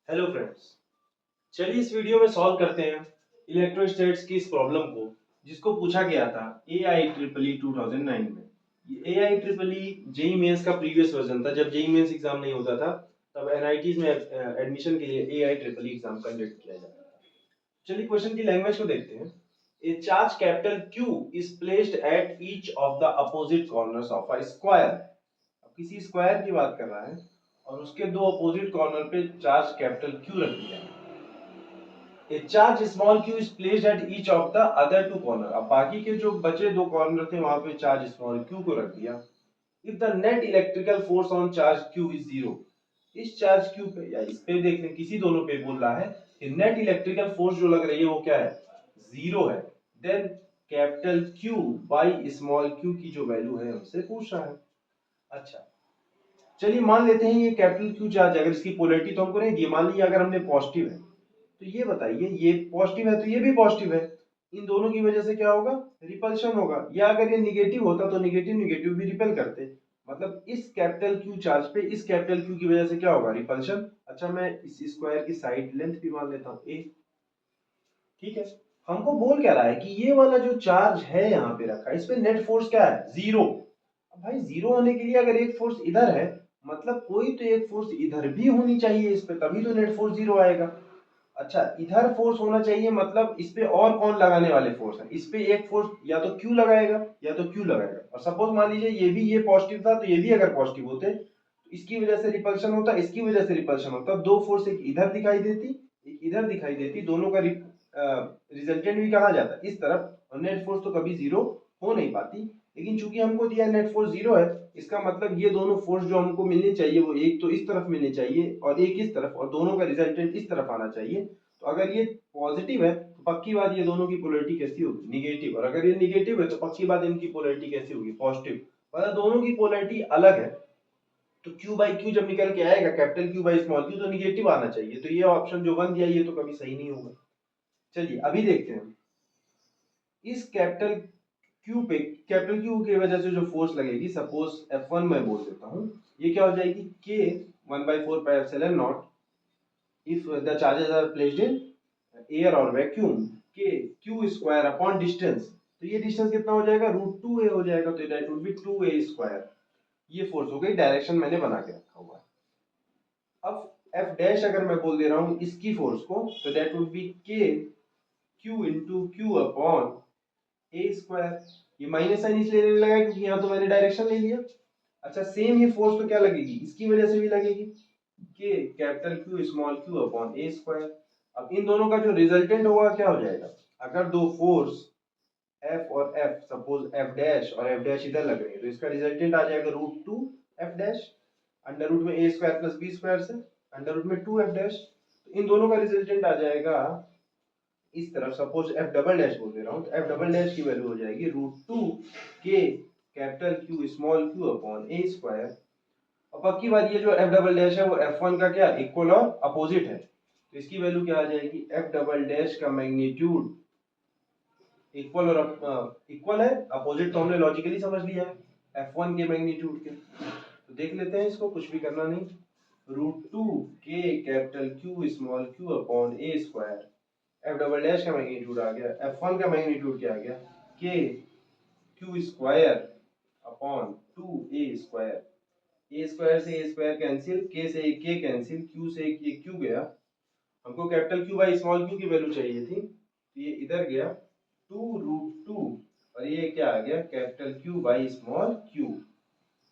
Hello friends, चलिए इस video में सॉल्व करते हैं इलेक्ट्रोस्टैटिक्स की इस प्रॉब्लम को जिसको पूछा गया था AIEEE 2009 में। AIEEE जेई मेंस का प्रीवियस वर्जन था। जब जेई मेंस एग्जाम नहीं होता था तब एनआईटीज में एडमिशन के लिए AIEEE एग्जाम कंडक्ट किया जाता था। चलिए क्वेश्चन की लैंग्वेज को देखते हैं। ए charge capital Q is placed at each of the opposite corners of a square. अब किसी स्क्वायर की बात कर रहा है और उसके दो अपोजिट कॉर्नर पे चार्ज कैपिटल Q रख दिया है। A charge small q is placed at each of the other two corner। अब बाकी के जो बचे दो कॉर्नर थे वहां पे चार्ज स्मॉल q को रख दिया। If the net electrical force on charge q is zero। इस चार्ज q पे या इस पे देख लें, किसी दोनों पे बोल रहा है कि नेट इलेक्ट्रिकल फोर्स जो लग रही है वो क्या है, जीरो है। Then capital Q by small q की जो वैल्यू है हमसे पूछ रहा है। अच्छा चलिए मान लेते हैं ये कैपिटल Q चार्ज, अगर इसकी पोलैरिटी तो हमको नहीं दी, मान लीजिए अगर हमने पॉजिटिव है तो ये बताइए, ये पॉजिटिव है तो ये भी पॉजिटिव है, इन दोनों की वजह से क्या होगा, रिपल्शन होगा। या अगर ये निगेटिव होता तो निगेटिव निगेटिव भी रिपेल करते। मतलब इस कैपिटल Q चार्ज पे इस कैपिटल Q की वजह से क्या होगा, रिपल्शन। अच्छा मैं इस स्क्वायर की साइड लेंथ भी मान लेता हूँ a। ठीक है, हमको बोल क्या रहा है कि ये वाला जो चार्ज है यहाँ पे रखा, इस पे नेट फोर्स क्या है, जीरो। अब भाई जीरो होने के लिए अगर एक फोर्स इधर है, मतलब कोई तो एक फोर्स इधर भी होनी चाहिए इस पे, तभी तो नेट फोर्स जीरो आएगा। अच्छा इधर फोर्स होना चाहिए, मतलब इस पे और कौन लगाने वाले फोर्स है, इस पे एक फोर्स या तो Q लगाएगा या तो Q लगाएगा। और सपोज मान लीजिए ये भी, ये पॉजिटिव था तो ये भी अगर पॉजिटिव होते तो इसकी वजह से रिपल्शन होता, इसकी वजह से रिपल्शन होता। दो फोर्स एक इधर दिखाई देती एक इधर दिखाई देती, दोनों का रिजल्टेंट भी कहा जाता इस तरफ, और नेट फोर्स तो कभी जीरो हो नहीं पाती। लेकिन चूंकि हमको दिया नेट फोर्स जीरो है, इसका मतलब ये दोनों फोर्स जो हमको मिलनी चाहिए वो एक तो इस तरफ मिलनी चाहिए और एक इस तरफ, और दोनों का रिजल्टेंट इस तरफ आना चाहिए। तो अगर ये पॉजिटिव है तो पक्की बात ये दोनों की पोलैरिटी कैसी होगी, निगेटिव। और अगर ये निगेटिव है तो पक्की बात इनकी पोलैरिटी कैसी होगी, पॉजिटिव। मतलब दोनों की पोलैरिटी अलग है, तो Q बाई Q जब निकल के आएगा capital Q by small q तो निगेटिव आना चाहिए। तो ये ऑप्शन जो वन दिया ये तो कभी सही नहीं होगा। चलिए अभी देखते हैं इस कैपिटल Q पे, कैपिटल Q की वजह से जो फोर्स लगेगी, सपोज F1 मैं बोल देता हूँ, ये क्या हो जाएगी, K 1/4 pi epsilon not if the charges are placed in air or vacuum, K Q square upon distance. तो ये डिस्टेंस कितना हो जाएगा, √2a हो जाएगा, तो that would be 2a square. ये फोर्स हो गई, डायरेक्शन मैंने बना के रखा हुआ है। अब F डैश अगर मैं बोल दे रहा हूँ इसकी फोर्स को, तो that would be K Q into Q upon a square. ये माइनस साइन इसलिए लेने लगा क्योंकि यहाँ तो मैंने डायरेक्शन ले लिया। अच्छा सेम ये फोर्स तो क्या लगेगी, इसकी वजह से भी लगेगी, के capital Q small q upon a square. अब इन दोनों का जो रिजल्टेंट होगा क्या हो जाएगा, अगर दो फोर्स F और F, सपोज F डैश और F डैश इधर लग रही है, तो इसका रिजल्टेंट आ जाएगा √2 F डैश अंडर रूट में a square plus b square से अंडर रूट में 2 F डैश। तो इन दोनों का रिजल्टेंट आ जाएगा इस तरफ, सपोज F डबल डैश बोल दे रहा हूँ, तो F डबल डैश की वैल्यू हो जाएगी √2 K capital Q small q upon a square. और पक्की बात ये जो F डबल डैश है वो F1 का क्या इक्वल और अपोजिट है, तो इसकी वैल्यू क्या आ जाएगी, F डबल डैश का मैग्नीट्यूड इक्वल और इक्वल है, अपोजिट तो हमने लॉजिकली समझ लिया है F1 के मैग्नीट्यूड के। तो देख लेते हैं इसको, कुछ भी करना नहीं, √2 K capital Q small q upon a square. F double dash का मैग्नीट्यूड आ गया, F1 का मैग्नीट्यूड क्या आ गया, K Q square upon 2a square. A square से ए स्क्वायर कैंसिल, के से के कैंसिल, क्यू से ये क्यू गया। हमको capital Q by small Q की वैल्यू चाहिए थी, तो ये इधर गया 2√2 और ये क्या आ गया, capital Q by small Q.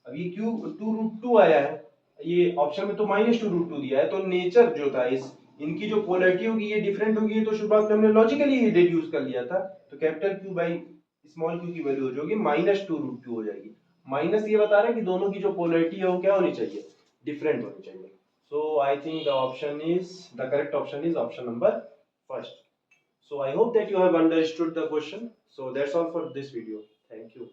अब ये क्यू 2√2 आया है, ये ऑप्शन में तो -2√2 दिया है, तो नेचर जो था इस इनकी जो पोलैरिटी होगी ये डिफरेंट होगी, तो शुरुआत में हमने लॉजिकली ही डिड्यूस कर लिया था। तो capital Q by small Q की वैल्यू हो जाएगी -2√2 हो जाएगी। माइनस ये बता रहा है कि दोनों की जो पोलैरिटी है वो क्या होनी चाहिए, डिफरेंट होनी चाहिए। So I think the option is, the correct option is option number first. So I hope that you have understood the question. So that's all for this video. Thank you.